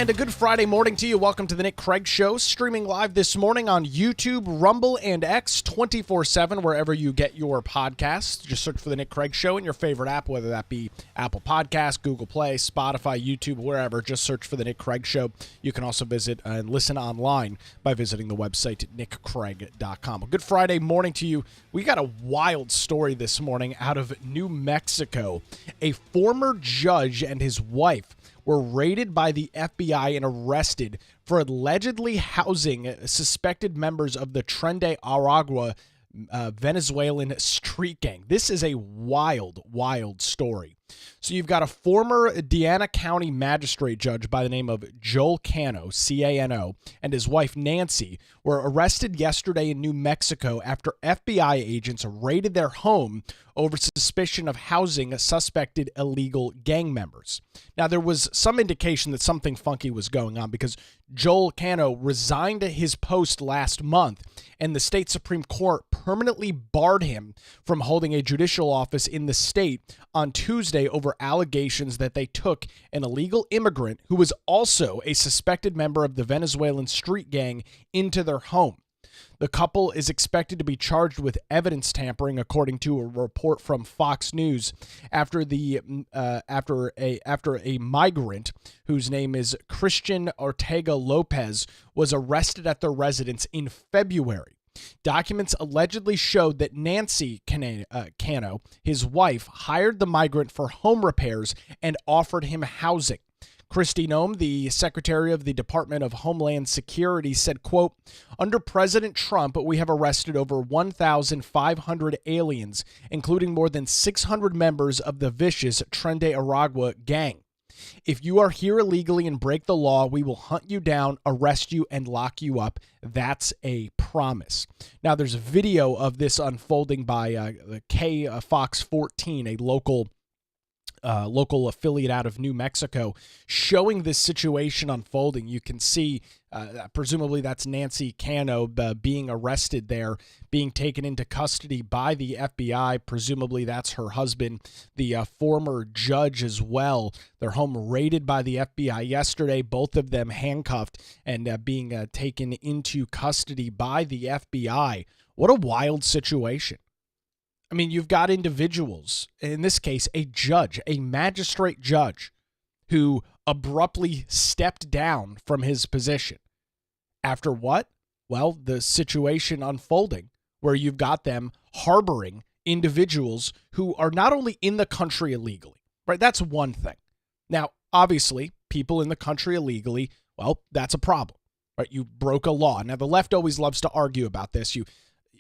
And a good Friday morning to you. Welcome to the Nick Craig Show, streaming live this morning on YouTube, Rumble, and X 24/7, wherever you get your podcasts. Just search for the Nick Craig Show in your favorite app, whether that be Apple Podcasts, Google Play, Spotify, YouTube, wherever. Just search for the Nick Craig Show. You can also visit and listen online by visiting the website at nickcraig.com. A good Friday morning to you. We got a wild story this morning out of New Mexico. A former judge and his wife were raided by the FBI and arrested for allegedly housing suspected members of the Tren de Aragua Venezuelan street gang. This is a wild, wild story. So you've got a former Diana County magistrate judge by the name of Joel Cano, C-A-N-O, and his wife Nancy were arrested yesterday in New Mexico after FBI agents raided their home over suspicion of housing suspected illegal gang members. Now, there was some indication that something funky was going on because Joel Cano resigned his post last month, and the state Supreme Court permanently barred him from holding a judicial office in the state on Tuesday over allegations that they took an illegal immigrant who was also a suspected member of the Venezuelan street gang into their home. The couple is expected to be charged with evidence tampering, according to a report from Fox News, after a migrant whose name is Christian Ortega Lopez was arrested at their residence in February. Documents allegedly showed that Nancy Cano, his wife, hired the migrant for home repairs and offered him housing. Kristi Noem, the Secretary of the Department of Homeland Security, said, quote, "Under President Trump, we have arrested over 1,500 aliens, including more than 600 members of the vicious Tren de Aragua gang. If you are here illegally and break the law, we will hunt you down, arrest you, and lock you up. That's a promise." Now, there's a video of this unfolding by Fox 14, a local affiliate out of New Mexico, showing this situation unfolding. You can see, presumably that's Nancy Cano being arrested there, being taken into custody by the FBI. Presumably that's her husband, the former judge as well. Their home raided by the FBI yesterday, both of them handcuffed and being taken into custody by the FBI. What a wild situation. I mean, you've got individuals, in this case, a judge, a magistrate judge, who abruptly stepped down from his position. After what? Well, the situation unfolding where you've got them harboring individuals who are not only in the country illegally, right? That's one thing. Now, obviously, people in the country illegally, well, that's a problem, right? You broke a law. Now, the left always loves to argue about this.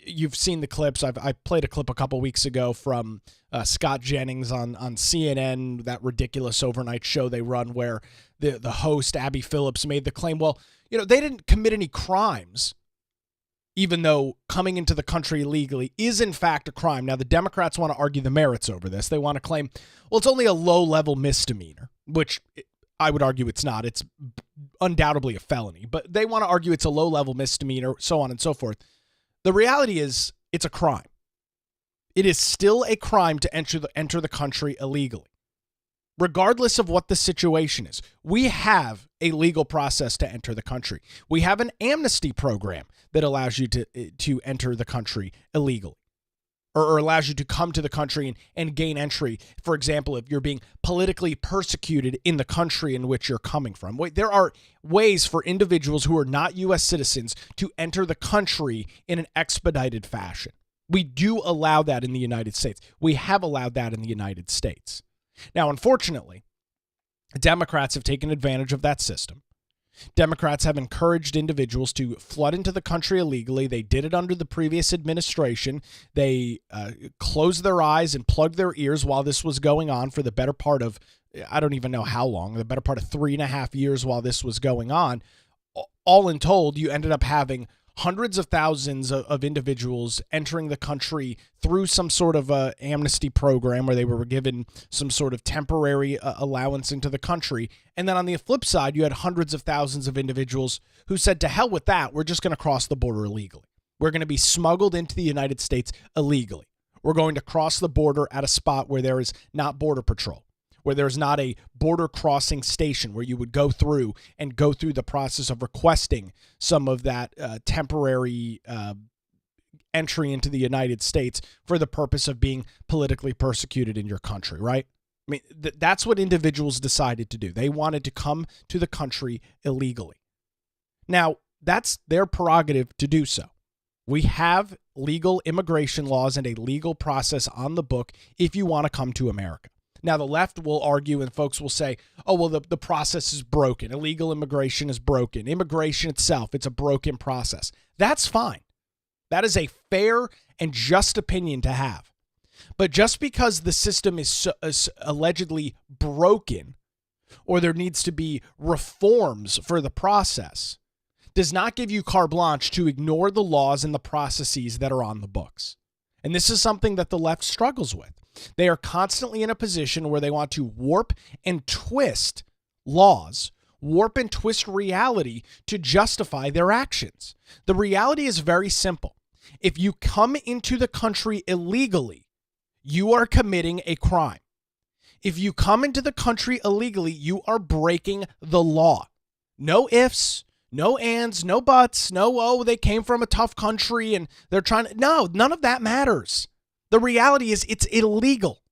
You've seen the clips. I played a clip a couple weeks ago from Scott Jennings on CNN, that ridiculous overnight show they run where the host, Abby Phillips, made the claim, well, they didn't commit any crimes, even though coming into the country illegally is in fact a crime. Now, the Democrats want to argue the merits over this. They want to claim, well, it's only a low-level misdemeanor, which I would argue it's not. It's undoubtedly a felony, but they want to argue it's a low-level misdemeanor, so on and so forth. The reality is it's a crime. It is still a crime to enter the country illegally, regardless of what the situation is. We have a legal process to enter the country. We have an amnesty program that allows you to enter the country illegally, or allows you to come to the country and gain entry. For example, if you're being politically persecuted in the country in which you're coming from. There are ways for individuals who are not U.S. citizens to enter the country in an expedited fashion. We do allow that in the United States. We have allowed that in the United States. Now, unfortunately, Democrats have taken advantage of that system. Democrats have encouraged individuals to flood into the country illegally. They did it under the previous administration. They closed their eyes and plugged their ears while this was going on for the better part of, I don't even know how long, the better part of 3.5 years while this was going on. All in told, you ended up having hundreds of thousands of individuals entering the country through some sort of amnesty program where they were given some sort of temporary allowance into the country. And then on the flip side, you had hundreds of thousands of individuals who said, to hell with that, we're just going to cross the border illegally. We're going to be smuggled into the United States illegally. We're going to cross the border at a spot where there is not border patrol. where there's not a border crossing station where you would go through the process of requesting some of that temporary entry into the United States for the purpose of being politically persecuted in your country, right? I mean, that's what individuals decided to do. They wanted to come to the country illegally. Now, that's their prerogative to do so. We have legal immigration laws and a legal process on the book if you want to come to America. Now, the left will argue and folks will say, oh, well, the process is broken. Illegal immigration is broken. Immigration itself, it's a broken process. That's fine. That is a fair and just opinion to have. But just because the system is allegedly broken or there needs to be reforms for the process does not give you carte blanche to ignore the laws and the processes that are on the books. And this is something that the left struggles with. They are constantly in a position where they want to warp and twist laws, warp and twist reality to justify their actions. The reality is very simple. If you come into the country illegally, you are committing a crime. If you come into the country illegally, you are breaking the law. No ifs, no ands, no buts, no, oh, they came from a tough country and they're trying to, no, none of that matters. The reality is it's illegal.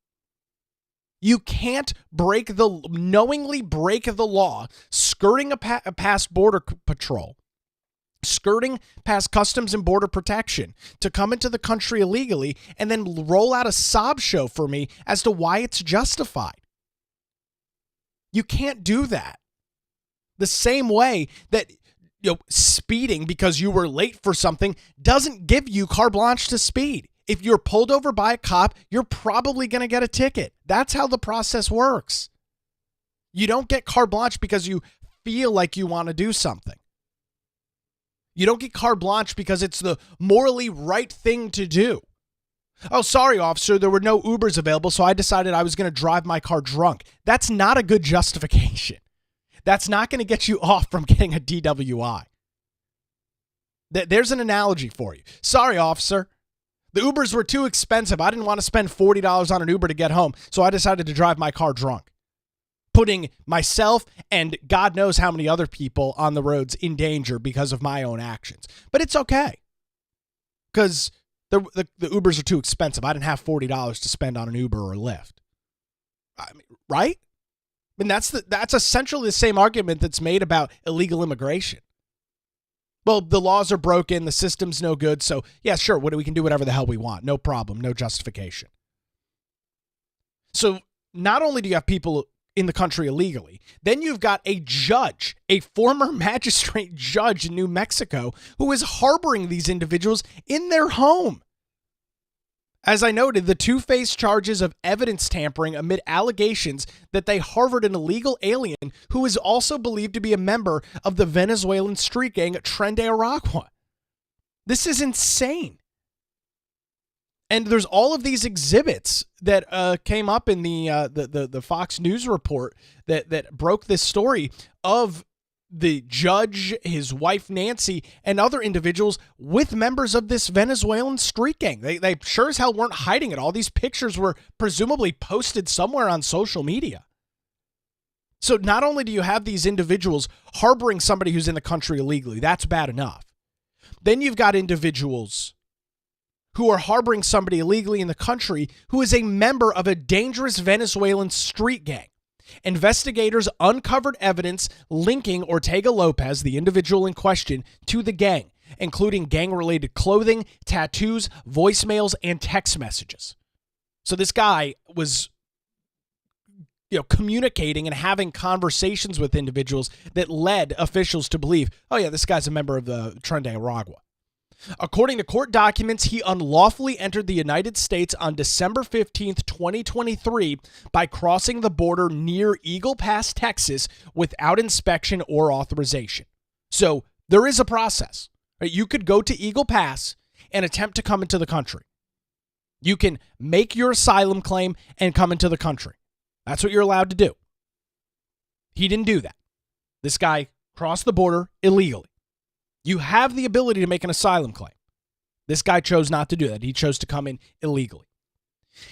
You can't knowingly break the law, skirting past border patrol, skirting past Customs and Border Protection to come into the country illegally and then roll out a sob show for me as to why it's justified. You can't do that. The same way that speeding because you were late for something doesn't give you carte blanche to speed. If you're pulled over by a cop, you're probably going to get a ticket. That's how the process works. You don't get carte blanche because you feel like you want to do something. You don't get carte blanche because it's the morally right thing to do. Oh, sorry, officer, there were no Ubers available, so I decided I was going to drive my car drunk. That's not a good justification. That's not going to get you off from getting a DWI. There's an analogy for you. Sorry, officer. The Ubers were too expensive. I didn't want to spend $40 on an Uber to get home, so I decided to drive my car drunk, putting myself and God knows how many other people on the roads in danger because of my own actions. But it's okay because the Ubers are too expensive. I didn't have $40 to spend on an Uber or a Lyft. Right? I mean, that's essentially the same argument that's made about illegal immigration. Well, the laws are broken, the system's no good, so yeah, sure, we can do whatever the hell we want. No problem, no justification. So not only do you have people in the country illegally, then you've got a judge, a former magistrate judge in New Mexico, who is harboring these individuals in their home. As I noted, the two face charges of evidence tampering amid allegations that they harbored an illegal alien who is also believed to be a member of the Venezuelan street gang Tren de Aragua. This is insane. And there's all of these exhibits that came up in the Fox News report that broke this story of the judge, his wife Nancy, and other individuals with members of this Venezuelan street gang. They sure as hell weren't hiding it. All these pictures were presumably posted somewhere on social media. So not only do you have these individuals harboring somebody who's in the country illegally, that's bad enough. Then you've got individuals who are harboring somebody illegally in the country who is a member of a dangerous Venezuelan street gang. Investigators uncovered evidence linking Ortega Lopez, the individual in question, to the gang, including gang-related clothing, tattoos, voicemails, and text messages. So this guy was, communicating and having conversations with individuals that led officials to believe, oh yeah, this guy's a member of the Tren de Aragua. According to court documents, he unlawfully entered the United States on December 15th, 2023 by crossing the border near Eagle Pass, Texas, without inspection or authorization. So there is a process. Right? You could go to Eagle Pass and attempt to come into the country. You can make your asylum claim and come into the country. That's what you're allowed to do. He didn't do that. This guy crossed the border illegally. You have the ability to make an asylum claim. This guy chose not to do that. He chose to come in illegally.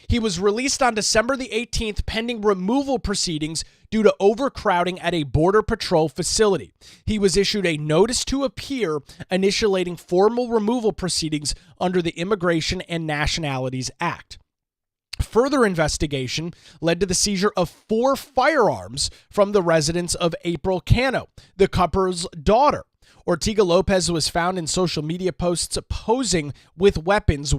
He was released on December the 18th pending removal proceedings due to overcrowding at a Border Patrol facility. He was issued a notice to appear, initiating formal removal proceedings under the Immigration and Nationalities Act. Further investigation led to the seizure of 4 firearms from the residence of April Cano, the couple's daughter. Ortega Lopez was found in social media posts posing with weapons,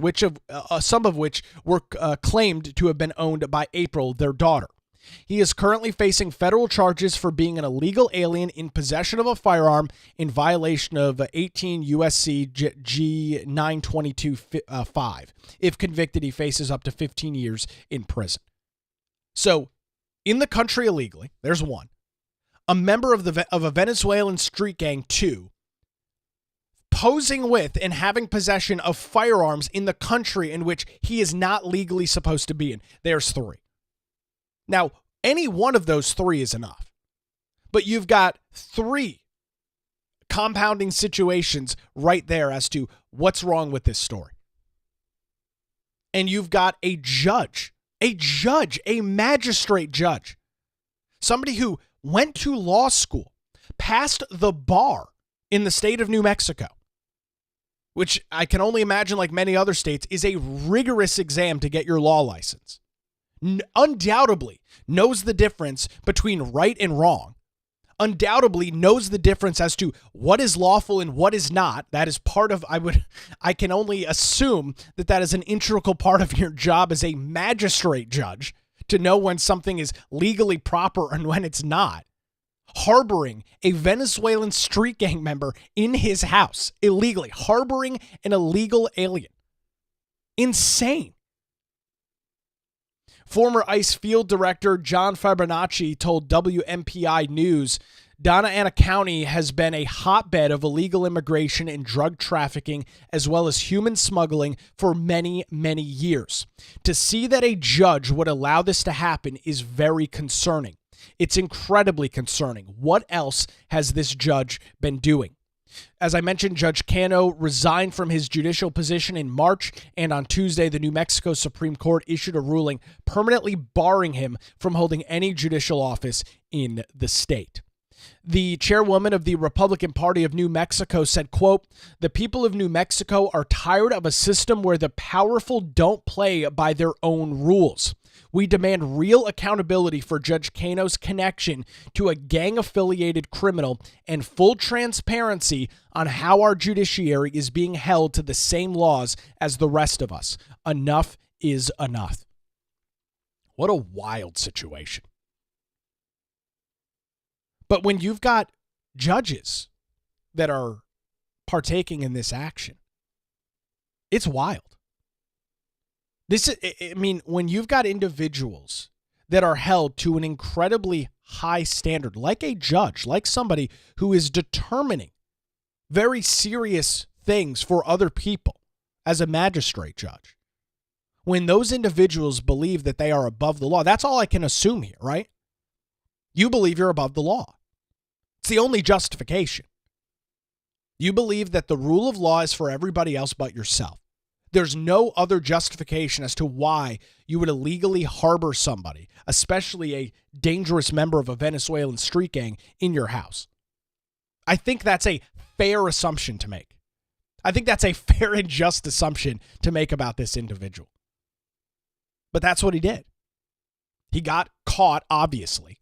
some of which were claimed to have been owned by April, their daughter. He is currently facing federal charges for being an illegal alien in possession of a firearm in violation of 18 U.S.C. G 922-5. If convicted, he faces up to 15 years in prison. So, in the country illegally, there's one. A member of a Venezuelan street gang, 2. Posing with and having possession of firearms in the country in which he is not legally supposed to be in. There's 3. Now, any one of those 3 is enough. But you've got 3 compounding situations right there as to what's wrong with this story. And you've got a magistrate judge, somebody who went to law school, passed the bar in the state of New Mexico, which I can only imagine, like many other states, is a rigorous exam to get your law license. Undoubtedly knows the difference between right and wrong. Undoubtedly knows the difference as to what is lawful and what is not. That is part of, I can only assume that is an integral part of your job as a magistrate judge, to know when something is legally proper and when it's not. Harboring a Venezuelan street gang member in his house illegally, harboring an illegal alien. Insane. Former ICE field director John Fabernacci told WMPI News, Donna Ana County has been a hotbed of illegal immigration and drug trafficking, as well as human smuggling, for many, many years. To see that a judge would allow this to happen is very concerning. It's incredibly concerning. What else has this judge been doing? As I mentioned, Judge Cano resigned from his judicial position in March, and on Tuesday, the New Mexico Supreme Court issued a ruling permanently barring him from holding any judicial office in the state. The chairwoman of the Republican Party of New Mexico said, quote, "The people of New Mexico are tired of a system where the powerful don't play by their own rules. We demand real accountability for Judge Cano's connection to a gang-affiliated criminal and full transparency on how our judiciary is being held to the same laws as the rest of us. Enough is enough." What a wild situation. But when you've got judges that are partaking in this action, it's wild. When you've got individuals that are held to an incredibly high standard, like a judge, like somebody who is determining very serious things for other people as a magistrate judge, when those individuals believe that they are above the law, that's all I can assume here, right? You believe you're above the law. It's the only justification. You believe that the rule of law is for everybody else but yourself. There's no other justification as to why you would illegally harbor somebody, especially a dangerous member of a Venezuelan street gang, in your house. I think that's a fair assumption to make. I think that's a fair and just assumption to make about this individual. But that's what he did. He got caught, obviously,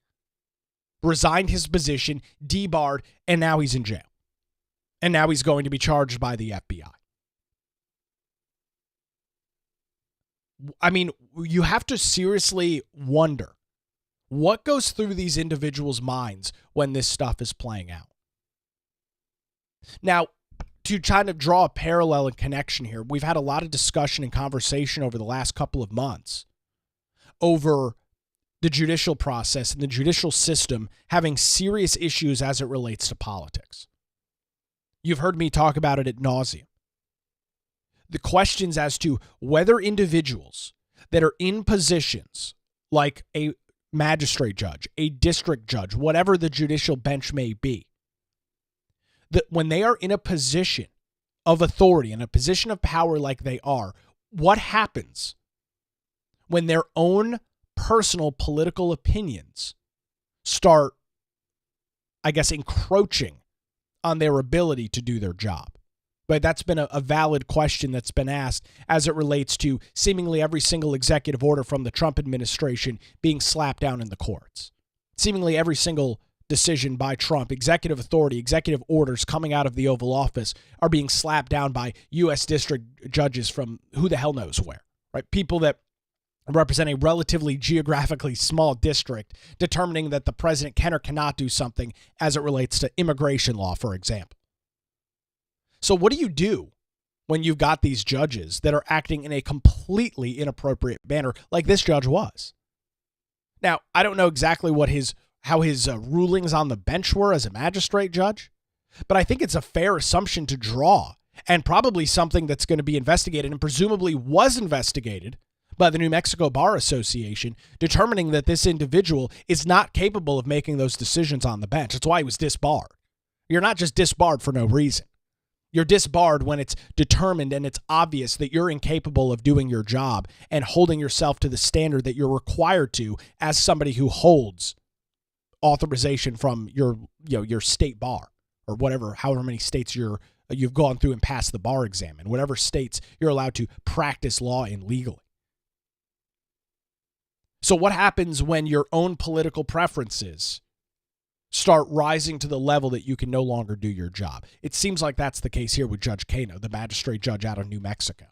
resigned his position, debarred, and now he's in jail. And now he's going to be charged by the FBI. I mean, you have to seriously wonder what goes through these individuals' minds when this stuff is playing out. Now, to try to draw a parallel and connection here, we've had a lot of discussion and conversation over the last couple of months over the judicial process and the judicial system having serious issues as it relates to politics. You've heard me talk about it ad nauseum. The questions as to whether individuals that are in positions like a magistrate judge, a district judge, whatever the judicial bench may be, that when they are in a position of authority, in a position of power like they are, what happens when their own personal political opinions start, I guess, encroaching on their ability to do their job. But that's been a valid question that's been asked as it relates to seemingly every single executive order from the Trump administration being slapped down in the courts. Seemingly every single decision by Trump, executive authority, executive orders coming out of the Oval Office are being slapped down by U.S. district judges from who the hell knows where, right? People that represent a relatively geographically small district, determining that the president can or cannot do something as it relates to immigration law, for example. So what do you do when you've got these judges that are acting in a completely inappropriate manner like this judge was? Now, I don't know exactly how his rulings on the bench were as a magistrate judge, but I think it's a fair assumption to draw, and probably something that's going to be investigated and presumably was investigated by the New Mexico Bar Association, determining that this individual is not capable of making those decisions on the bench. That's why he was disbarred. You're not just disbarred for no reason. You're disbarred when it's determined and it's obvious that you're incapable of doing your job and holding yourself to the standard that you're required to as somebody who holds authorization from your state bar or whatever, however many states you've gone through and passed the bar exam in, whatever states you're allowed to practice law in legally. So what happens when your own political preferences start rising to the level that you can no longer do your job? It seems like that's the case here with Judge Cano, the magistrate judge out of New Mexico.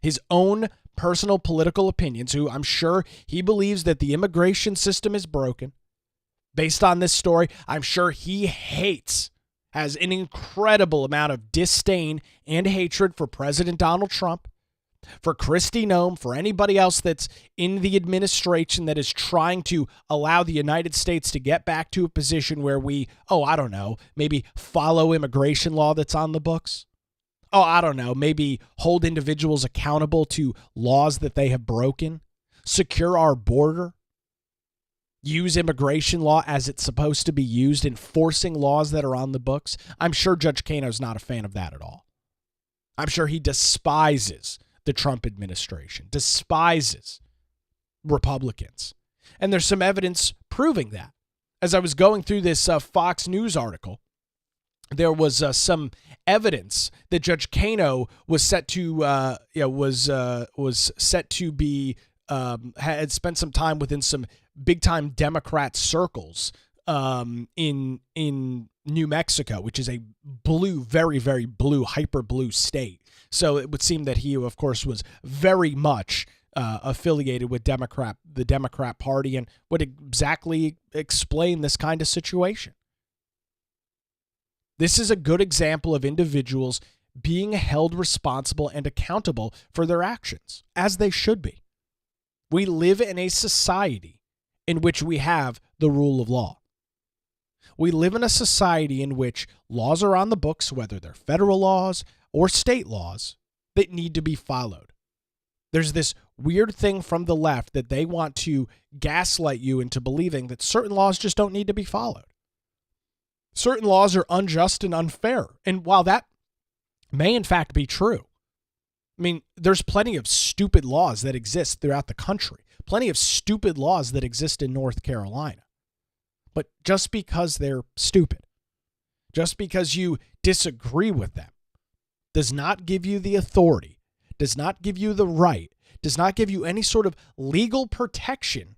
His own personal political opinions, who I'm sure he believes that the immigration system is broken. Based on this story, I'm sure he has an incredible amount of disdain and hatred for President Donald Trump, for Kristi Noem, for anybody else that's in the administration that is trying to allow the United States to get back to a position where we, maybe follow immigration law that's on the books. Maybe hold individuals accountable to laws that they have broken, secure our border, use immigration law as it's supposed to be used, enforcing laws that are on the books. I'm sure Judge Cano's not a fan of that at all. I'm sure he despises the Trump administration, despises Republicans. And there's some evidence proving that. As I was going through this Fox News article, there was some evidence that Judge Cano was set to had spent some time within some big time Democrat circles in New Mexico, which is a blue, very, very blue, hyper blue state. So it would seem that he, of course, was very much affiliated with the Democrat Party, and would exactly explain this kind of situation. This is a good example of individuals being held responsible and accountable for their actions, as they should be. We live in a society in which we have the rule of law. We live in a society in which laws are on the books, whether they're federal laws or state laws, that need to be followed. There's this weird thing from the left that they want to gaslight you into believing that certain laws just don't need to be followed. Certain laws are unjust and unfair. And while that may in fact be true, I mean, there's plenty of stupid laws that exist throughout the country, plenty of stupid laws that exist in North Carolina. But just because they're stupid, just because you disagree with them, does not give you the authority, does not give you the right, does not give you any sort of legal protection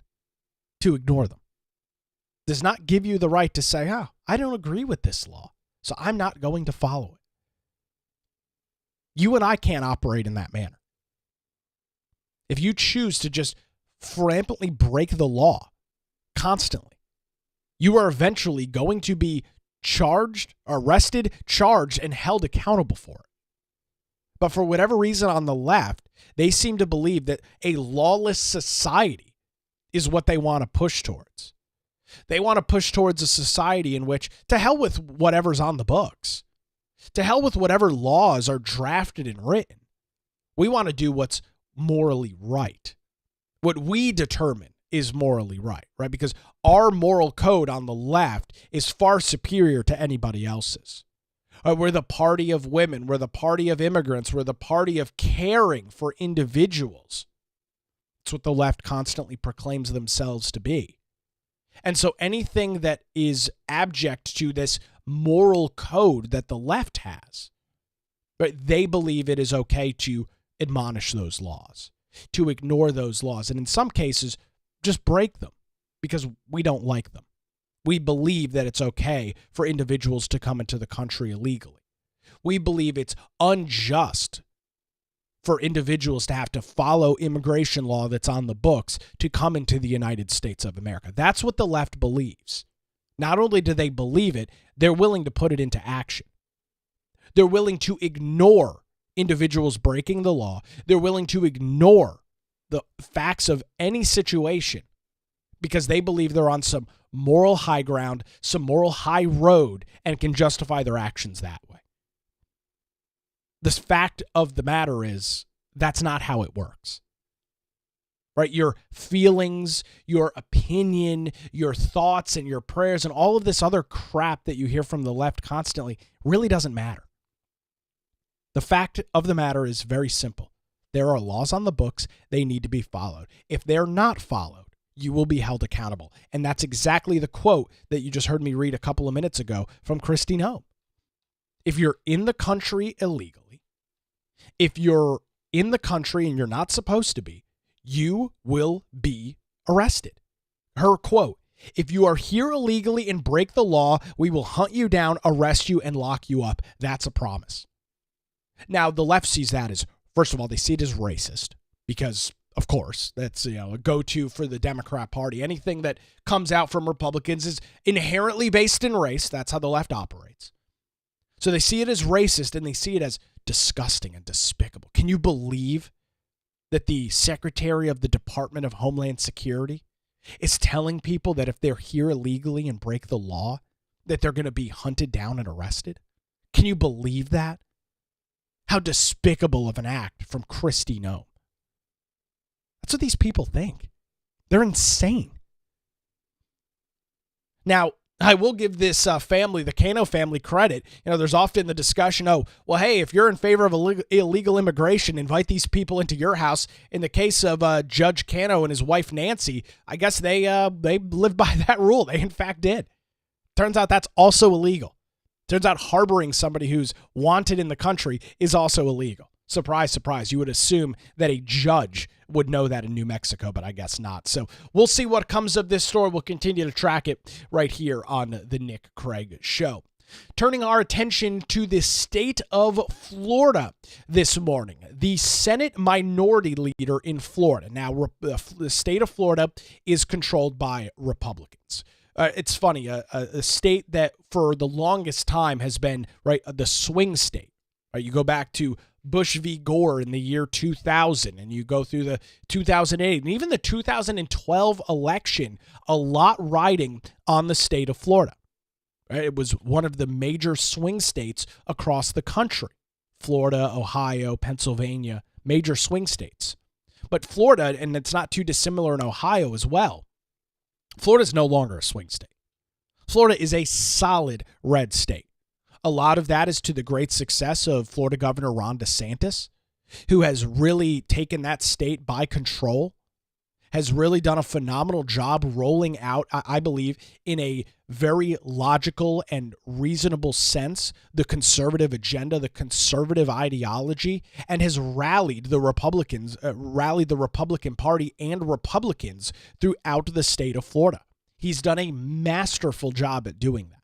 to ignore them. Does not give you the right to say, I don't agree with this law, so I'm not going to follow it. You and I can't operate in that manner. If you choose to just rampantly break the law constantly, you are eventually going to be arrested, charged, and held accountable for it. But for whatever reason on the left, they seem to believe that a lawless society is what they want to push towards. They want to push towards a society in which, to hell with whatever's on the books, to hell with whatever laws are drafted and written. We want to do what's morally right. What we determine is morally right? Because our moral code on the left is far superior to anybody else's. We're the party of women. We're the party of immigrants. We're the party of caring for individuals. It's what the left constantly proclaims themselves to be. And so anything that is abject to this moral code that the left has, right, they believe it is okay to admonish those laws, to ignore those laws, and in some cases, just break them because we don't like them. We believe that it's okay for individuals to come into the country illegally. We believe it's unjust for individuals to have to follow immigration law that's on the books to come into the United States of America. That's what the left believes. Not only do they believe it, they're willing to put it into action. They're willing to ignore individuals breaking the law. They're willing to ignore the facts of any situation because they believe they're on some moral high ground, some moral high road, and can justify their actions that way. The fact of the matter is that's not how it works, right? Your feelings, your opinion, your thoughts, and your prayers, and all of this other crap that you hear from the left constantly really doesn't matter. The fact of the matter is very simple. There are laws on the books. They need to be followed. If they're not followed, you will be held accountable. And that's exactly the quote that you just heard me read a couple of minutes ago from Kristi Noem. If you're in the country illegally, if you're in the country and you're not supposed to be, you will be arrested. Her quote, "If you are here illegally and break the law, we will hunt you down, arrest you, and lock you up." That's a promise. Now, the left sees that as, first of all, they see it as racist because, of course, that's a go-to for the Democrat Party. Anything that comes out from Republicans is inherently based in race. That's how the left operates. So they see it as racist and they see it as disgusting and despicable. Can you believe that the Secretary of the Department of Homeland Security is telling people that if they're here illegally and break the law, that they're going to be hunted down and arrested? Can you believe that? How despicable of an act from Kristi Noem. That's what these people think. They're insane. Now, I will give this family, the Cano family, credit. There's often the discussion, well, hey, if you're in favor of illegal immigration, invite these people into your house. In the case of Judge Cano and his wife, Nancy, I guess they lived by that rule. They, in fact, did. Turns out that's also illegal. Turns out harboring somebody who's wanted in the country is also illegal. Surprise, surprise. You would assume that a judge would know that in New Mexico, but I guess not. So we'll see what comes of this story. We'll continue to track it right here on the Nick Craig Show. Turning our attention to the state of Florida this morning. The Senate minority leader in Florida. Now, the state of Florida is controlled by Republicans. It's funny, a state that for the longest time has been the swing state. Right? You go back to Bush v. Gore in the year 2000, and you go through the 2008, and even the 2012 election, a lot riding on the state of Florida. Right? It was one of the major swing states across the country. Florida, Ohio, Pennsylvania, major swing states. But Florida, and it's not too dissimilar in Ohio as well, Florida is no longer a swing state. Florida is a solid red state. A lot of that is to the great success of Florida Governor Ron DeSantis, who has really taken that state by control, has really done a phenomenal job rolling out, I believe, in a very logical and reasonable sense, the conservative agenda, the conservative ideology, and has rallied the Republican Party and Republicans throughout the state of Florida. He's done a masterful job at doing that.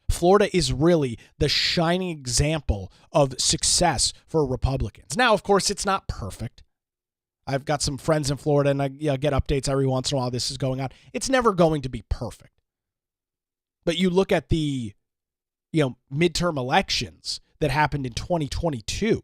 Florida is really the shining example of success for Republicans. Now, of course, it's not perfect. I've got some friends in Florida, and I get updates every once in a while. This is going on. It's never going to be perfect. But you look at the midterm elections that happened in 2022,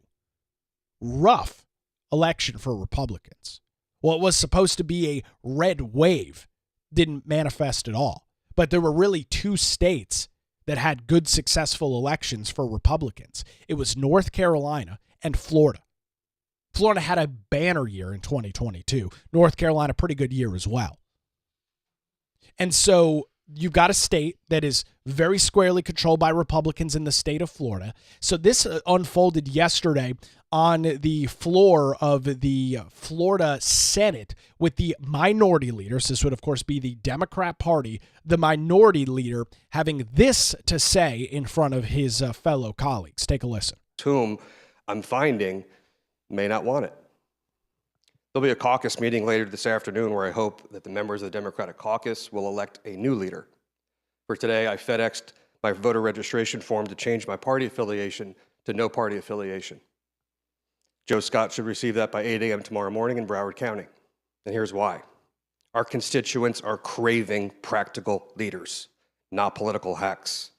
rough election for Republicans. Well, it was supposed to be a red wave, didn't manifest at all. But there were really two states that had good, successful elections for Republicans. It was North Carolina and Florida. Florida had a banner year in 2022. North Carolina, pretty good year as well. And so you've got a state that is very squarely controlled by Republicans in the state of Florida. So this unfolded yesterday on the floor of the Florida Senate with the minority leaders. This would, of course, be the Democrat Party, the minority leader having this to say in front of his fellow colleagues. Take a listen. Whom I'm finding may not want it. There'll be a caucus meeting later this afternoon where I hope that the members of the Democratic caucus will elect a new leader. For today, I FedExed my voter registration form to change my party affiliation to no party affiliation. Joe Scott should receive that by 8 a.m. tomorrow morning in Broward County. And here's why. Our constituents are craving practical leaders, not political hacks.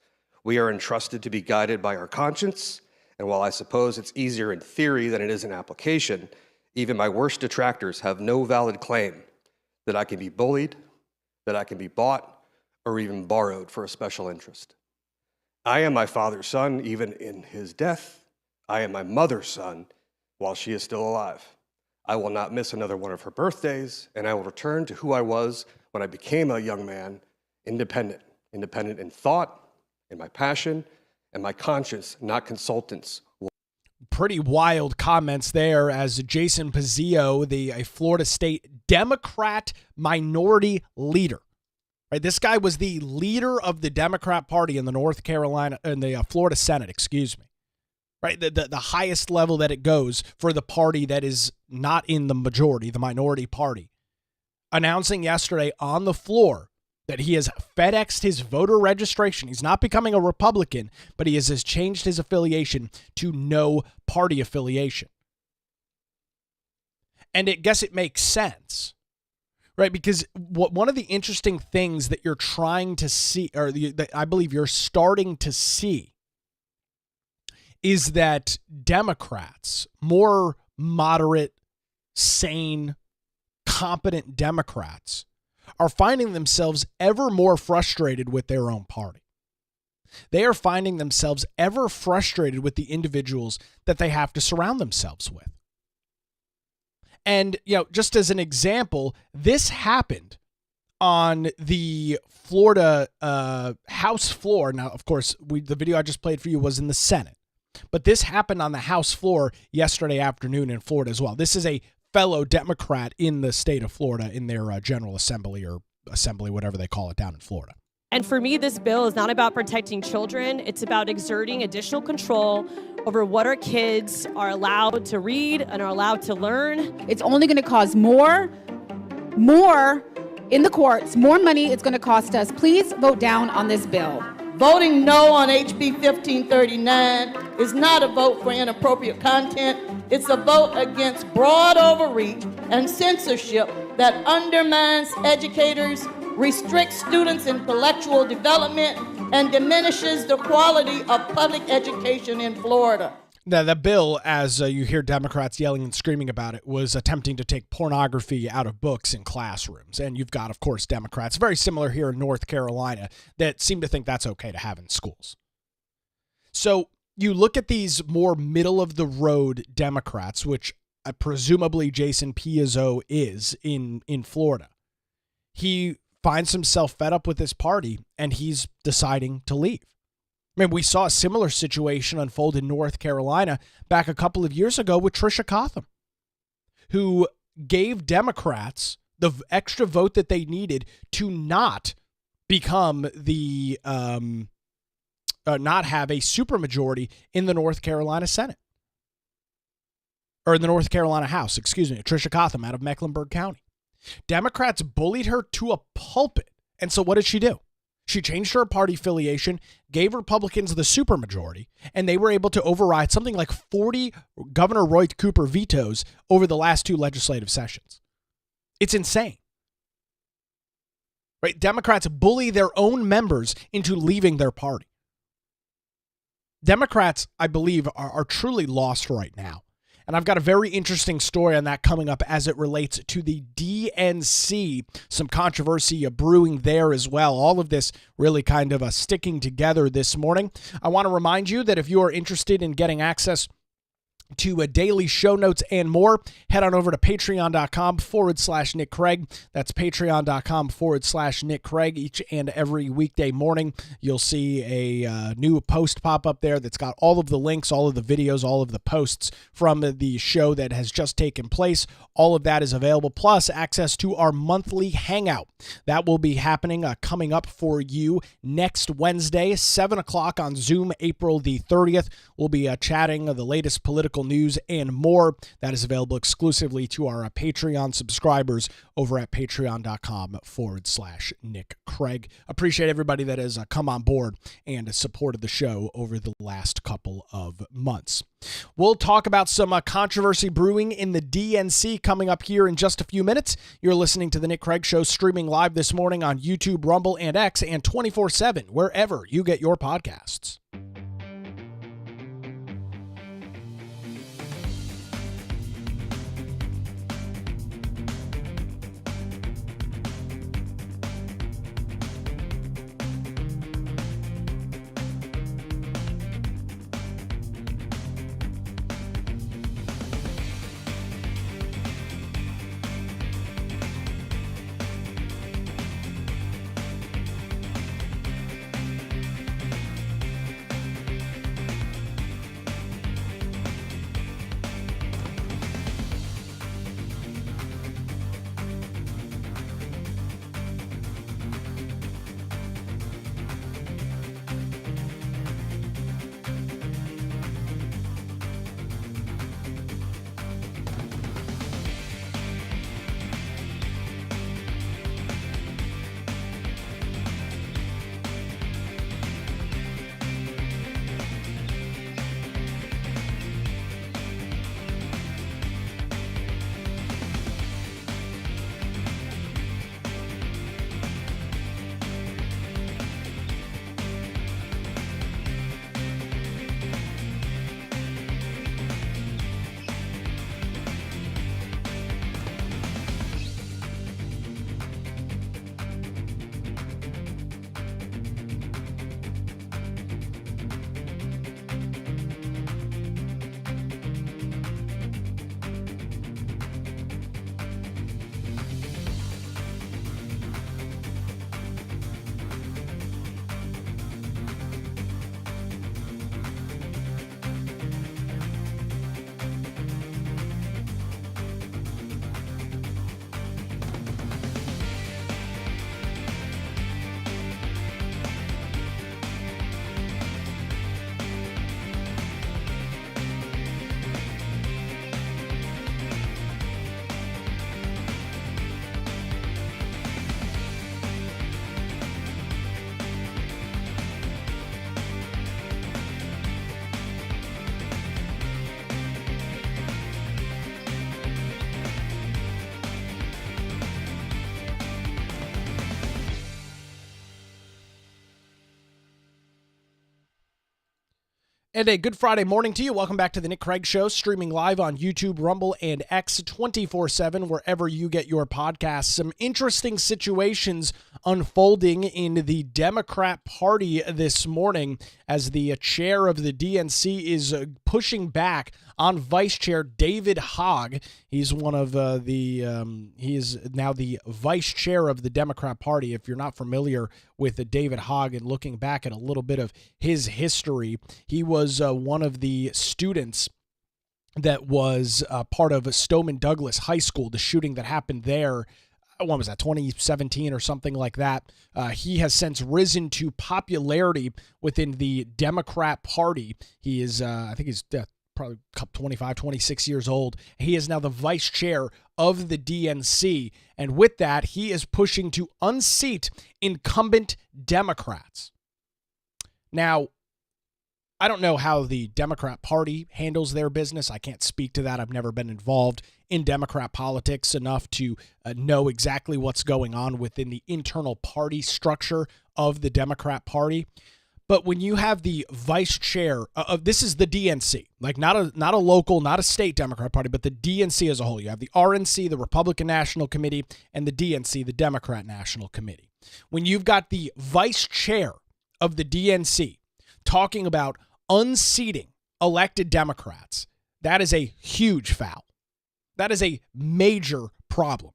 We are entrusted to be guided by our conscience, and while I suppose it's easier in theory than it is in application, even my worst detractors have no valid claim that I can be bullied, that I can be bought, or even borrowed for a special interest. I am my father's son, even in his death. I am my mother's son while she is still alive. I will not miss another one of her birthdays, and I will return to who I was when I became a young man, independent in thought, in my passion, and my conscience, not consultants. Pretty wild comments there as Jason Pizzio, a Florida State Democrat minority leader. Right, this guy was the leader of the Democrat Party in the Florida Senate, excuse me. Right, the highest level that it goes for the party that is not in the majority, the minority party, announcing yesterday on the floor that he has FedExed his voter registration. He's not becoming a Republican, but he has changed his affiliation to no party affiliation. And I guess it makes sense, right? Because one of the interesting things that you're trying to see, or that I believe you're starting to see, is that Democrats, more moderate, sane, competent Democrats, are finding themselves ever more frustrated with their own party. They are finding themselves ever frustrated with the individuals that they have to surround themselves with. And, just as an example, this happened on the Florida House floor. Now, of course, the video I just played for you was in the Senate, but this happened on the House floor yesterday afternoon in Florida as well. This is a fellow Democrat in the state of Florida in their General Assembly or Assembly, whatever they call it down in Florida. And for me, this bill is not about protecting children. It's about exerting additional control over what our kids are allowed to read and are allowed to learn. It's only going to cause more in the courts, more money it's going to cost us. Please vote down on this bill. Voting no on HB 1539 is not a vote for inappropriate content. It's a vote against broad overreach and censorship that undermines educators, restricts students' intellectual development, and diminishes the quality of public education in Florida. Now, the bill, as you hear Democrats yelling and screaming about it, was attempting to take pornography out of books in classrooms. And you've got, of course, Democrats, very similar here in North Carolina, that seem to think that's okay to have in schools. So you look at these more middle-of-the-road Democrats, which presumably Jason Pizzio is in Florida. He finds himself fed up with this party, and he's deciding to leave. I mean, we saw a similar situation unfold in North Carolina back a couple of years ago with Tricia Cotham, who gave Democrats the extra vote that they needed to not become the not have a supermajority in the North Carolina Senate. Or in the North Carolina House, Tricia Cotham out of Mecklenburg County. Democrats bullied her to a pulpit. And so what did she do? She changed her party affiliation, gave Republicans the supermajority, and they were able to override something like 40 Governor Roy Cooper vetoes over the last two legislative sessions. It's insane. Right? Democrats bully their own members into leaving their party. Democrats, I believe, are truly lost right now. And I've got a very interesting story on that coming up as it relates to the DNC. Some controversy brewing there as well. All of this really kind of sticking together this morning. I want to remind you that if you are interested in getting access to daily show notes and more, head on over to patreon.com/Nick Craig. That's patreon.com/Nick Craig. Each and every weekday morning, you'll see a new post pop up there that's got all of the links, all of the videos, all of the posts from the show that has just taken place. All of that is available, plus access to our monthly hangout. That will be happening coming up for you next Wednesday, 7 o'clock on Zoom, April the 30th. We'll be chatting the latest political news and more. That is available exclusively to our Patreon subscribers over at patreon.com/Nick Craig. Appreciate everybody that has come on board and supported the show over the last couple of months. We'll talk about some controversy brewing in the DNC coming up here in just a few minutes. You're listening to The Nick Craig Show, streaming live this morning on YouTube, Rumble, and X, and 24/7, wherever you get your podcasts. And a good Friday morning to you. Welcome back to the Nick Craig Show, streaming live on YouTube, Rumble, and X 24/7, wherever you get your podcasts. Some interesting situations unfolding in the Democrat Party this morning as the chair of the DNC is pushing back on Vice Chair David Hogg. He's one of he is now the Vice Chair of the Democrat Party. If you're not familiar with David Hogg and looking back at a little bit of his history, he was one of the students that was part of Stoneman Douglas High School, the shooting that happened there. When was that, 2017 or something like that? He has since risen to popularity within the Democrat Party. He is, I think he's probably 25, 26 years old. He is now the vice chair of the DNC. And with that, he is pushing to unseat incumbent Democrats. Now, I don't know how the Democrat Party handles their business. I can't speak to that. I've never been involved in Democrat politics enough to know exactly what's going on within the internal party structure of the Democrat Party. But when you have the vice chair of this is the DNC, like not a local, not a state Democrat Party, but the DNC as a whole. You have the RNC, the Republican National Committee, and the DNC, the Democrat National Committee. When you've got the vice chair of the DNC talking about unseating elected Democrats, That is a huge foul. That is a major problem.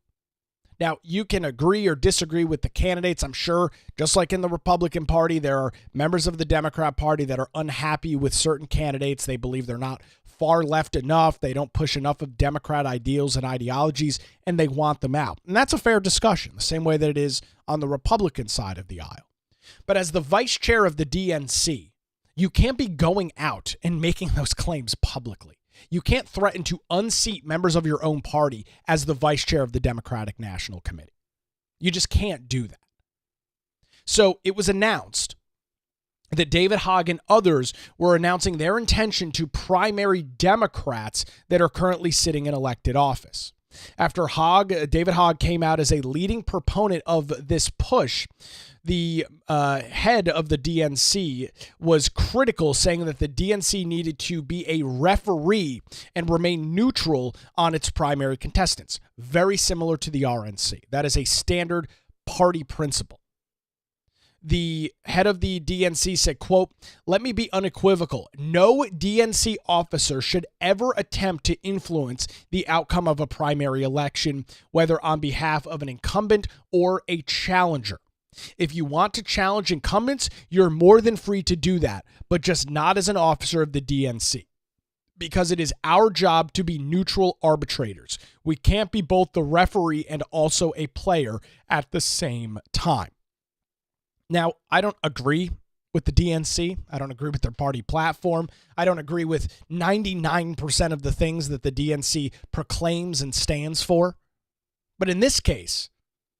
Now, you can agree or disagree with the candidates. I'm sure, just like in the Republican Party, there are members of the Democrat Party that are unhappy with certain candidates. They believe they're not far left enough. They don't push enough of Democrat ideals and ideologies, and they want them out. And that's a fair discussion, the same way that it is on the Republican side of the aisle. But as the vice chair of the DNC, you can't be going out and making those claims publicly. You can't threaten to unseat members of your own party as the vice chair of the Democratic National Committee. You just can't do that. So it was announced that David Hogg and others were announcing their intention to primary Democrats that are currently sitting in elected office. After David Hogg came out as a leading proponent of this push, the head of the DNC was critical, saying that the DNC needed to be a referee and remain neutral on its primary contestants, very similar to the RNC. That is a standard party principle. The head of the DNC said, quote, "Let me be unequivocal. No DNC officer should ever attempt to influence the outcome of a primary election, whether on behalf of an incumbent or a challenger. If you want to challenge incumbents, you're more than free to do that, but just not as an officer of the DNC. Because it is our job to be neutral arbitrators. We can't be both the referee and also a player at the same time." Now, I don't agree with the DNC. I don't agree with their party platform. I don't agree with 99% of the things that the DNC proclaims and stands for. But in this case,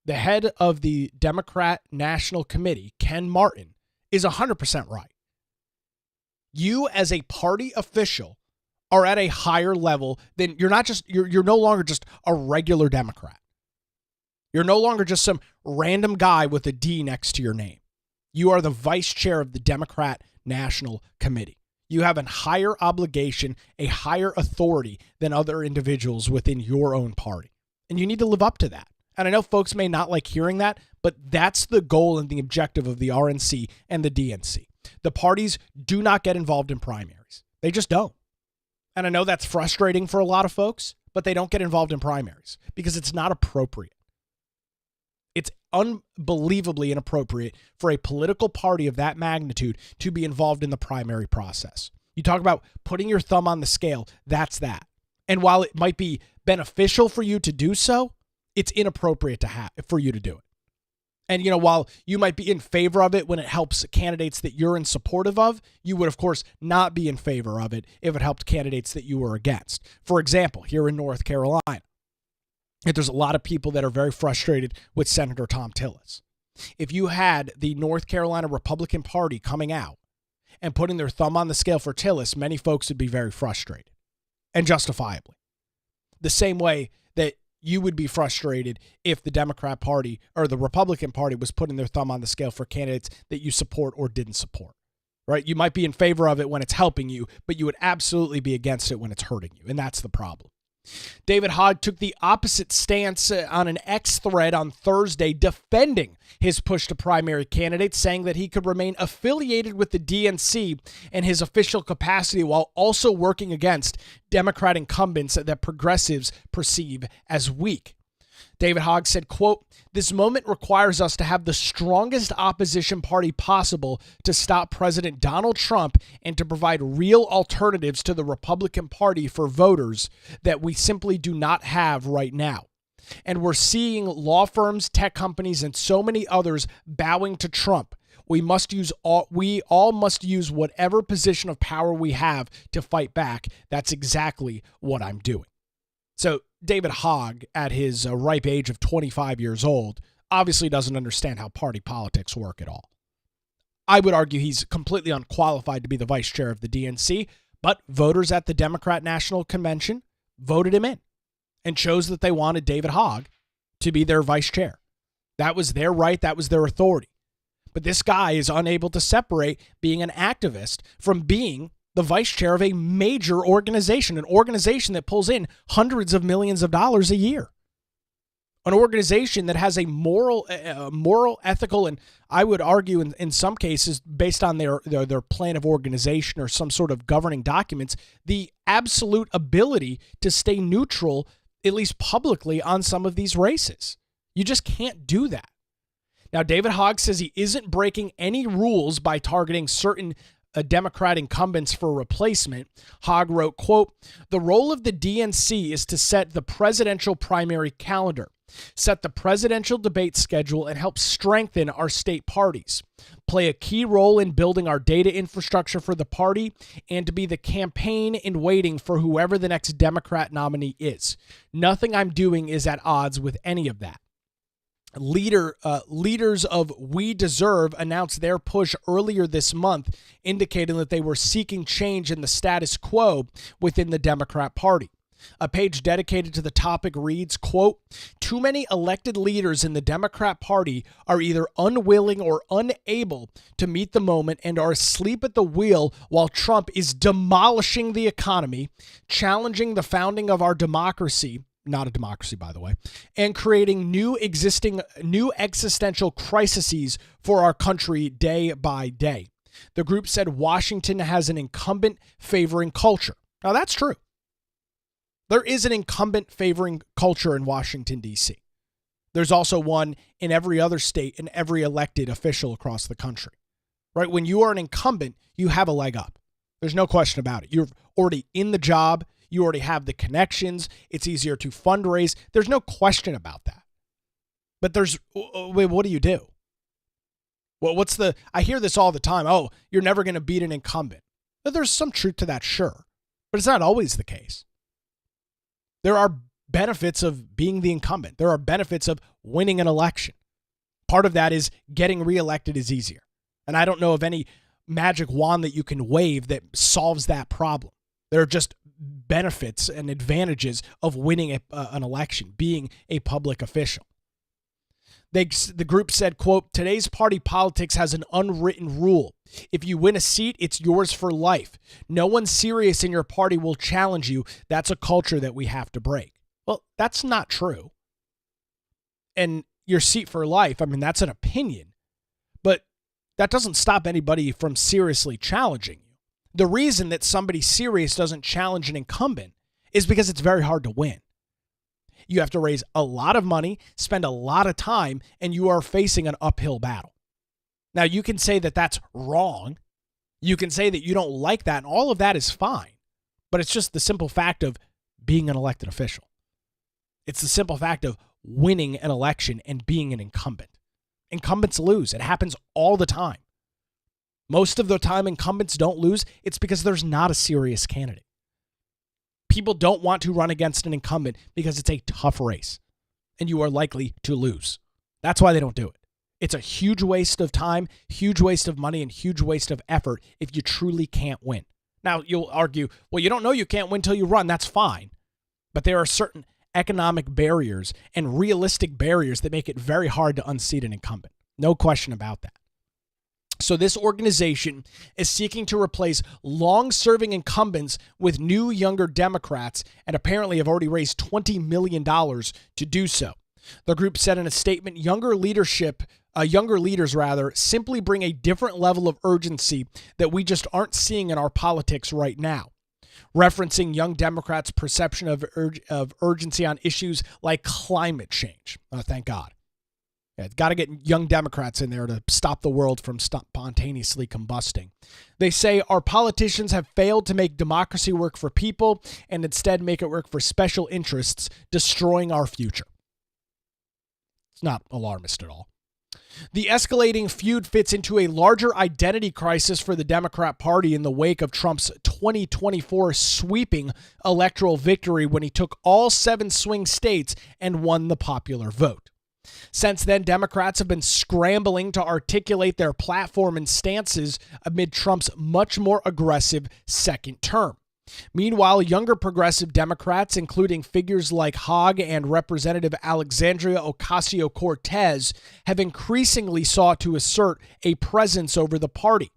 the head of the Democrat National Committee, Ken Martin, is 100% right. You as a party official are at a higher level than you're no longer just a regular Democrat. You're no longer just some random guy with a D next to your name. You are the vice chair of the Democrat National Committee. You have a higher obligation, a higher authority than other individuals within your own party. And you need to live up to that. And I know folks may not like hearing that, but that's the goal and the objective of the RNC and the DNC. The parties do not get involved in primaries. They just don't. And I know that's frustrating for a lot of folks, but they don't get involved in primaries because it's not appropriate. It's unbelievably inappropriate for a political party of that magnitude to be involved in the primary process. You talk about putting your thumb on the scale, that's that. And while it might be beneficial for you to do so, it's inappropriate for you to do it. And, while you might be in favor of it when it helps candidates that you're in supportive of, you would, of course, not be in favor of it if it helped candidates that you were against. For example, here in North Carolina, there's a lot of people that are very frustrated with Senator Thom Tillis. If you had the North Carolina Republican Party coming out and putting their thumb on the scale for Tillis, many folks would be very frustrated, and justifiably. The same way that you would be frustrated if the Democrat Party or the Republican Party was putting their thumb on the scale for candidates that you support or didn't support, right? You might be in favor of it when it's helping you, but you would absolutely be against it when it's hurting you, and that's the problem. David Hogg took the opposite stance on an X thread on Thursday, defending his push to primary candidates, saying that he could remain affiliated with the DNC in his official capacity while also working against Democrat incumbents that progressives perceive as weak. David Hogg said, quote, "This moment requires us to have the strongest opposition party possible to stop President Donald Trump and to provide real alternatives to the Republican Party for voters that we simply do not have right now. And we're seeing law firms, tech companies, and so many others bowing to Trump. We all must use whatever position of power we have to fight back. That's exactly what I'm doing." So David Hogg, at his ripe age of 25 years old, obviously doesn't understand how party politics work at all. I would argue he's completely unqualified to be the vice chair of the DNC, but voters at the Democrat National Convention voted him in and chose that they wanted David Hogg to be their vice chair. That was their right. That was their authority. But this guy is unable to separate being an activist from being the vice chair of a major organization, an organization that pulls in hundreds of millions of dollars a year. an organization that has a moral, ethical, and I would argue in some cases, based on their plan of organization or some sort of governing documents, the absolute ability to stay neutral, at least publicly, on some of these races. You just can't do that. Now, David Hogg says he isn't breaking any rules by targeting certain Democrat incumbents for replacement. Hogg wrote, quote, "The role of the DNC is to set the presidential primary calendar, set the presidential debate schedule, and help strengthen our state parties, play a key role in building our data infrastructure for the party, and to be the campaign in waiting for whoever the next Democrat nominee is. Nothing I'm doing is at odds with any of that." Leaders of We Deserve announced their push earlier this month, indicating that they were seeking change in the status quo within the Democrat Party. A page dedicated to the topic reads, quote, "Too many elected leaders in the Democrat Party are either unwilling or unable to meet the moment and are asleep at the wheel while Trump is demolishing the economy, challenging the founding of our democracy," not a democracy, by the way, "and creating new existential crises for our country day by day." The group said Washington has an incumbent favoring culture. Now, that's true. There is an incumbent favoring culture in Washington, D.C. There's also one in every other state and every elected official across the country, right? When you are an incumbent, you have a leg up. There's no question about it. You're already in the job. You already have the connections. It's easier to fundraise. There's no question about that. But what do you do? Well, I hear this all the time. Oh, you're never going to beat an incumbent. But there's some truth to that, sure. But it's not always the case. There are benefits of being the incumbent. There are benefits of winning an election. Part of that is getting reelected is easier. And I don't know of any magic wand that you can wave that solves that problem. There are just benefits and advantages of winning an election, being a public official. The group said, quote, "Today's party politics has an unwritten rule. If you win a seat, it's yours for life. No one serious in your party will challenge you. That's a culture that we have to break." Well, that's not true. And your seat for life, I mean, that's an opinion. But that doesn't stop anybody from seriously challenging you. The reason that somebody serious doesn't challenge an incumbent is because it's very hard to win. You have to raise a lot of money, spend a lot of time, and you are facing an uphill battle. Now, you can say that that's wrong. You can say that you don't like that, and all of that is fine. But it's just the simple fact of being an elected official. It's the simple fact of winning an election and being an incumbent. Incumbents lose. It happens all the time. Most of the time incumbents don't lose, it's because there's not a serious candidate. People don't want to run against an incumbent because it's a tough race and you are likely to lose. That's why they don't do it. It's a huge waste of time, huge waste of money, and huge waste of effort if you truly can't win. Now, you'll argue, well, you don't know you can't win until you run. That's fine. But there are certain economic barriers and realistic barriers that make it very hard to unseat an incumbent. No question about that. So this organization is seeking to replace long-serving incumbents with new, younger Democrats, and apparently have already raised $20 million to do so. The group said in a statement, younger leaders simply bring a different level of urgency that we just aren't seeing in our politics right now. Referencing young Democrats' perception of urgency on issues like climate change. Oh, thank God. Yeah, it's got to get young Democrats in there to stop the world from spontaneously combusting. They say our politicians have failed to make democracy work for people and instead make it work for special interests, destroying our future. It's not alarmist at all. The escalating feud fits into a larger identity crisis for the Democrat Party in the wake of Trump's 2024 sweeping electoral victory when he took all 7 swing states and won the popular vote. Since then, Democrats have been scrambling to articulate their platform and stances amid Trump's much more aggressive second term. Meanwhile, younger progressive Democrats, including figures like Hogg and Representative Alexandria Ocasio-Cortez, have increasingly sought to assert a presence over the party.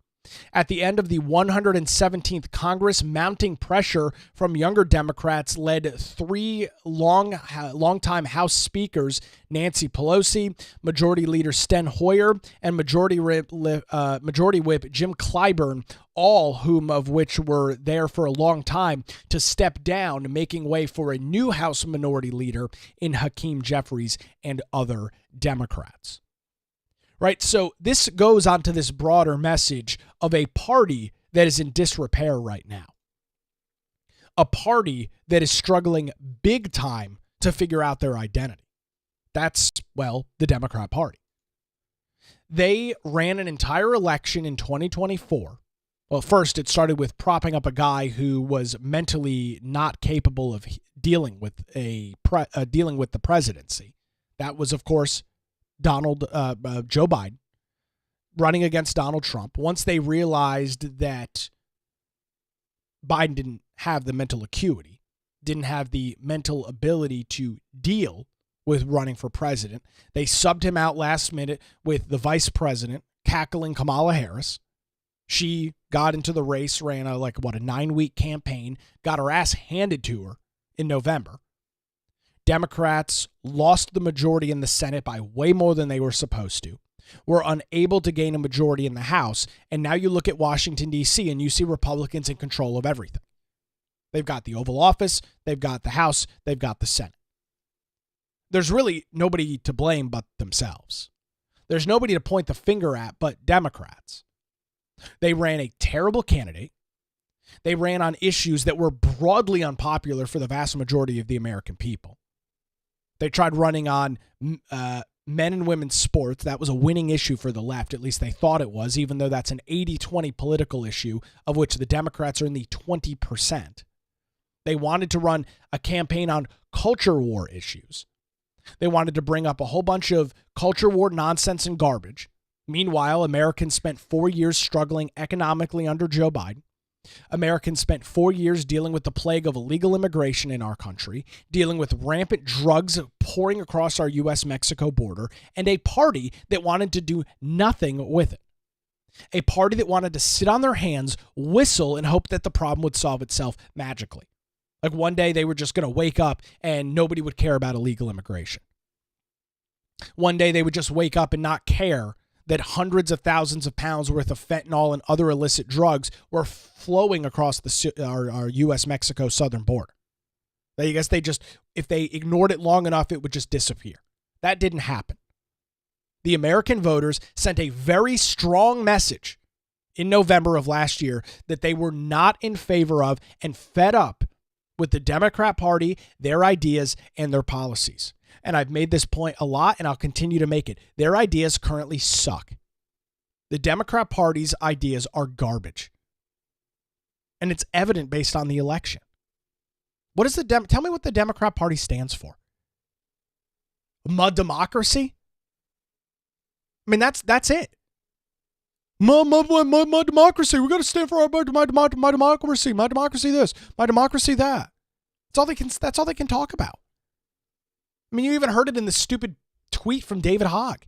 At the end of the 117th Congress, mounting pressure from younger Democrats led three longtime House speakers, Nancy Pelosi, Majority Leader Steny Hoyer, and Majority Whip Jim Clyburn, all of which were there for a long time, to step down, making way for a new House Minority Leader in Hakeem Jeffries and other Democrats. Right, so this goes on to this broader message of a party that is in disrepair right now. A party that is struggling big time to figure out their identity. That's, well, the Democrat Party. They ran an entire election in 2024. Well, first it started with propping up a guy who was mentally not capable of dealing with the presidency. That was, of course, Joe Biden running against Donald Trump. Once they realized that Biden didn't have the mental acuity, didn't have the mental ability to deal with running for president, they subbed him out last minute with the vice president, cackling Kamala Harris. She got into the race, ran a 9-week campaign, got her ass handed to her in November. Democrats lost the majority in the Senate by way more than they were supposed to, were unable to gain a majority in the House, and now you look at Washington, D.C., and you see Republicans in control of everything. They've got the Oval Office, they've got the House, they've got the Senate. There's really nobody to blame but themselves. There's nobody to point the finger at but Democrats. They ran a terrible candidate. They ran on issues that were broadly unpopular for the vast majority of the American people. They tried running on men and women's sports. That was a winning issue for the left. At least they thought it was, even though that's an 80-20 political issue of which the Democrats are in the 20%. They wanted to run a campaign on culture war issues. They wanted to bring up a whole bunch of culture war nonsense and garbage. Meanwhile, Americans spent 4 years struggling economically under Joe Biden. Americans spent 4 years dealing with the plague of illegal immigration in our country, dealing with rampant drugs pouring across our U.S.-Mexico border, and a party that wanted to do nothing with it. A party that wanted to sit on their hands, whistle, and hope that the problem would solve itself magically. Like one day they were just going to wake up and nobody would care about illegal immigration. One day they would just wake up and not care that hundreds of thousands of pounds worth of fentanyl and other illicit drugs were flowing across our U.S.-Mexico southern border. I guess if they ignored it long enough, it would just disappear. That didn't happen. The American voters sent a very strong message in November of last year that they were not in favor of and fed up with the Democrat Party, their ideas, and their policies. And I've made this point a lot, and I'll continue to make it. Their ideas currently suck. The Democrat Party's ideas are garbage. And it's evident based on the election. What is tell me what the Democrat Party stands for. Democracy? I mean, that's it. My democracy. We got to stand for my democracy. My democracy this. My democracy that. That's all they can talk about. I mean, you even heard it in the stupid tweet from David Hogg.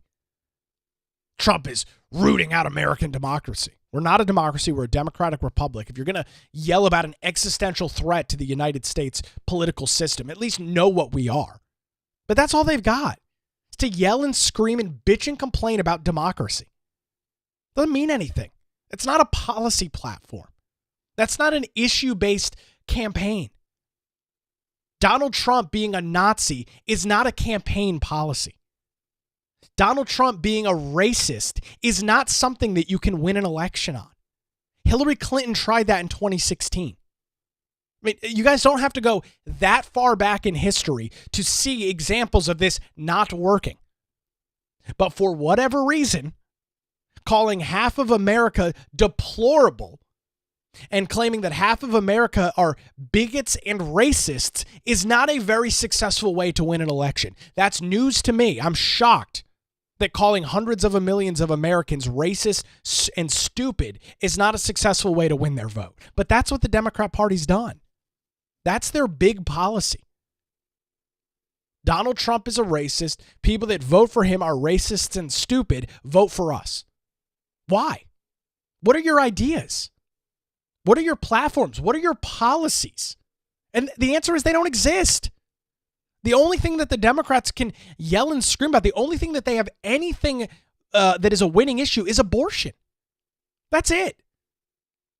Trump is rooting out American democracy. We're not a democracy. We're a democratic republic. If you're going to yell about an existential threat to the United States political system, at least know what we are. But that's all they've got. It's to yell and scream and bitch and complain about democracy. Doesn't mean anything. It's not a policy platform. That's not an issue-based campaign. Donald Trump being a Nazi is not a campaign policy. Donald Trump being a racist is not something that you can win an election on. Hillary Clinton tried that in 2016. I mean, you guys don't have to go that far back in history to see examples of this not working. But for whatever reason, calling half of America deplorable and claiming that half of America are bigots and racists is not a very successful way to win an election. That's news to me. I'm shocked that calling hundreds of millions of Americans racist and stupid is not a successful way to win their vote. But that's what the Democrat Party's done. That's their big policy. Donald Trump is a racist. People that vote for him are racists and stupid. Vote for us. Why? What are your ideas? What are your platforms? What are your policies? And the answer is they don't exist. The only thing that the Democrats can yell and scream about, the only thing that they have anything that is a winning issue is abortion. That's it.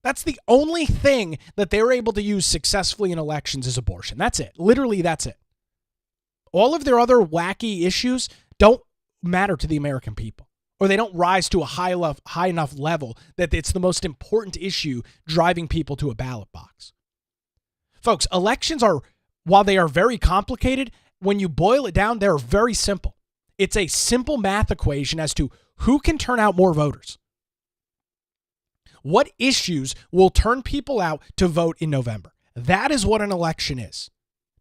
That's the only thing that they're able to use successfully in elections is abortion. That's it. Literally, that's it. All of their other wacky issues don't matter to the American people, or they don't rise to a high enough level that it's the most important issue driving people to a ballot box. Folks, elections are, while they are very complicated, when you boil it down, they're very simple. It's a simple math equation as to who can turn out more voters. What issues will turn people out to vote in November? That is what an election is.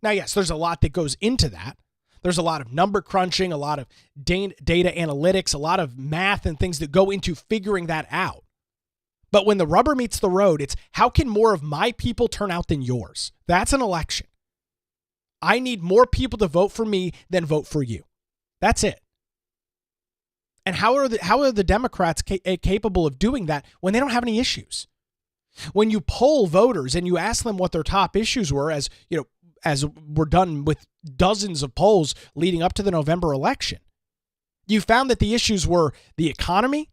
Now, yes, there's a lot that goes into that. There's a lot of number crunching, a lot of data analytics, a lot of math and things that go into figuring that out. But when the rubber meets the road, it's how can more of my people turn out than yours? That's an election. I need more people to vote for me than vote for you. That's it. And how are the Democrats capable of doing that when they don't have any issues? When you poll voters and you ask them what their top issues were, as we're done with dozens of polls leading up to the November election, you found that the issues were the economy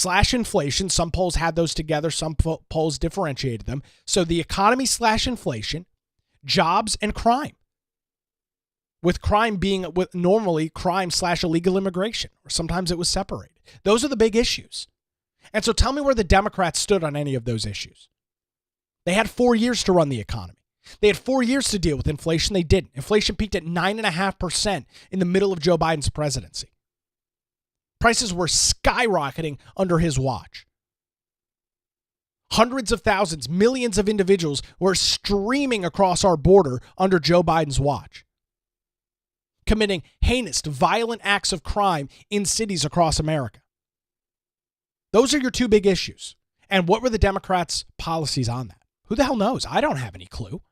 / inflation. Some polls had those together. Some polls differentiated them. So the economy / inflation, jobs, and crime. With crime being normally crime / illegal immigration, or sometimes it was separated. Those are the big issues. And so tell me where the Democrats stood on any of those issues. They had 4 years to run the economy. They had 4 years to deal with inflation. They didn't. Inflation peaked at 9.5% in the middle of Joe Biden's presidency. Prices were skyrocketing under his watch. Hundreds of thousands, millions of individuals were streaming across our border under Joe Biden's watch, committing heinous, violent acts of crime in cities across America. Those are your two big issues. And what were the Democrats' policies on that? Who the hell knows? I don't have any clue.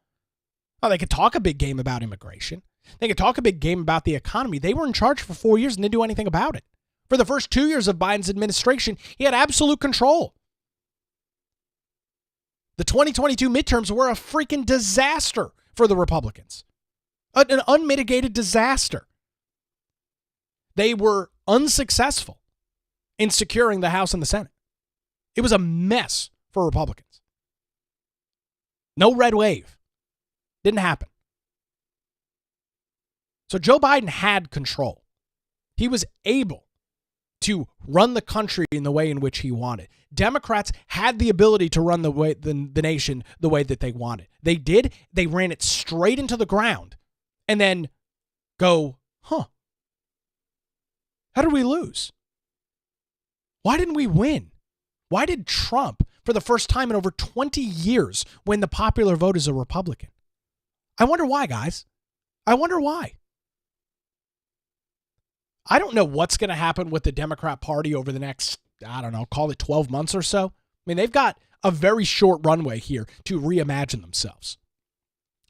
Oh, they could talk a big game about immigration. They could talk a big game about the economy. They were in charge for 4 years and didn't do anything about it. For the first 2 years of Biden's administration, he had absolute control. The 2022 midterms were a freaking disaster for the Republicans. An unmitigated disaster. They were unsuccessful in securing the House and the Senate. It was a mess for Republicans. No red wave. Didn't happen. So Joe Biden had control. He was able to run the country in the way in which he wanted. Democrats had the ability to run the nation the way that they wanted. They did. They ran it straight into the ground and then go, how did we lose? Why didn't we win? Why did Trump, for the first time in over 20 years, win the popular vote as a Republican? I wonder why, guys. I wonder why. I don't know what's going to happen with the Democrat Party over the next, call it 12 months or so. I mean, they've got a very short runway here to reimagine themselves.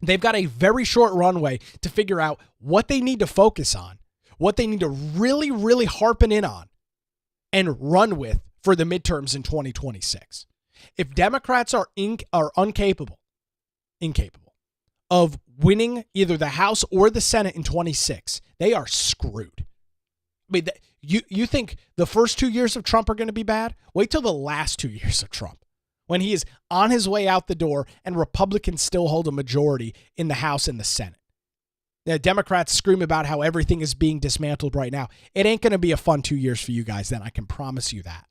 They've got a very short runway to figure out what they need to focus on, what they need to really, really harpen in on and run with for the midterms in 2026. If Democrats are incapable of winning either the House or the Senate in 26, they are screwed. I mean, you think the first 2 years of Trump are going to be bad? Wait till the last 2 years of Trump, when he is on his way out the door and Republicans still hold a majority in the House and the Senate. The Democrats scream about how everything is being dismantled right now. It ain't going to be a fun 2 years for you guys then, I can promise you that.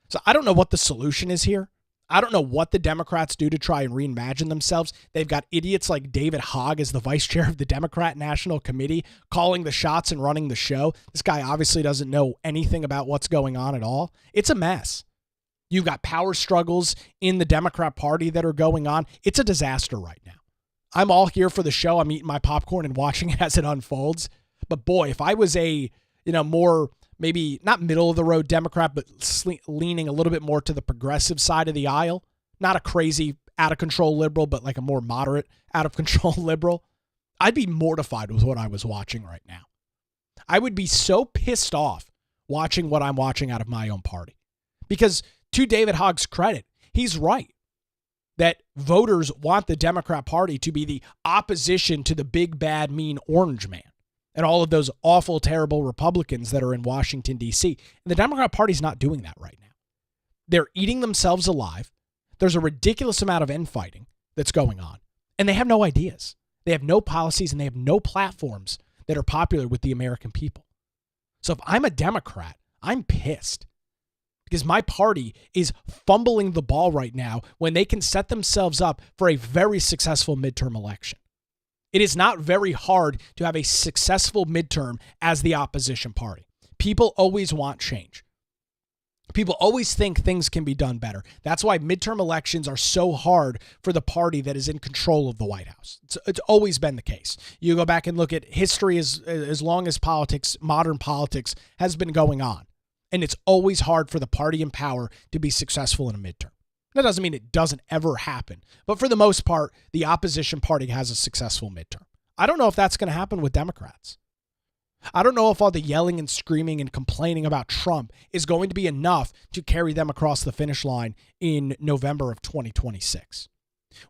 So I don't know what the solution is here. I don't know what the Democrats do to try and reimagine themselves. They've got idiots like David Hogg as the vice chair of the Democrat National Committee calling the shots and running the show. This guy obviously doesn't know anything about what's going on at all. It's a mess. You've got power struggles in the Democrat Party that are going on. It's a disaster right now. I'm all here for the show. I'm eating my popcorn and watching it as it unfolds. But boy, if I was a, more maybe not middle of the road Democrat, but leaning a little bit more to the progressive side of the aisle, not a crazy out of control liberal, but like a more moderate out of control liberal, I'd be mortified with what I was watching right now. I would be so pissed off watching what I'm watching out of my own party, because To David Hogg's credit, he's right that voters want the Democrat Party to be the opposition to the big, bad, mean orange man and all of those awful, terrible Republicans that are in Washington, D.C. And the Democrat Party's not doing that right now. They're eating themselves alive. There's a ridiculous amount of infighting that's going on, and they have no ideas. They have no policies, and they have no platforms that are popular with the American people. So if I'm a Democrat, I'm pissed because my party is fumbling the ball right now when they can set themselves up for a very successful midterm election. It is not very hard to have a successful midterm as the opposition party. People always want change. People always think things can be done better. That's why midterm elections are so hard for the party that is in control of the White House. It's always been the case. You go back and look at history as long as politics, modern politics, has been going on. And it's always hard for the party in power to be successful in a midterm. That doesn't mean it doesn't ever happen. But for the most part, the opposition party has a successful midterm. I don't know if that's going to happen with Democrats. I don't know if all the yelling and screaming and complaining about Trump is going to be enough to carry them across the finish line in November of 2026.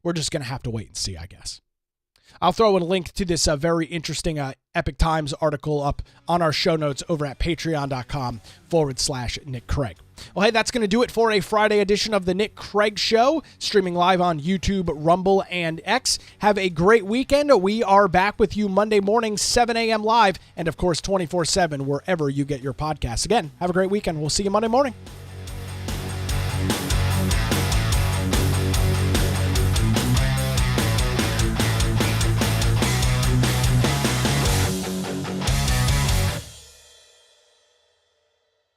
We're just going to have to wait and see, I guess. I'll throw in a link to this very interesting Epic Times article up on our show notes over at patreon.com/Nick Craig. Well, hey, that's going to do it for a Friday edition of the Nick Craig Show, streaming live on YouTube, Rumble, and X. Have a great weekend. We are back with you Monday morning, 7 a.m. live, and of course, 24/7, wherever you get your podcasts. Again, have a great weekend. We'll see you Monday morning.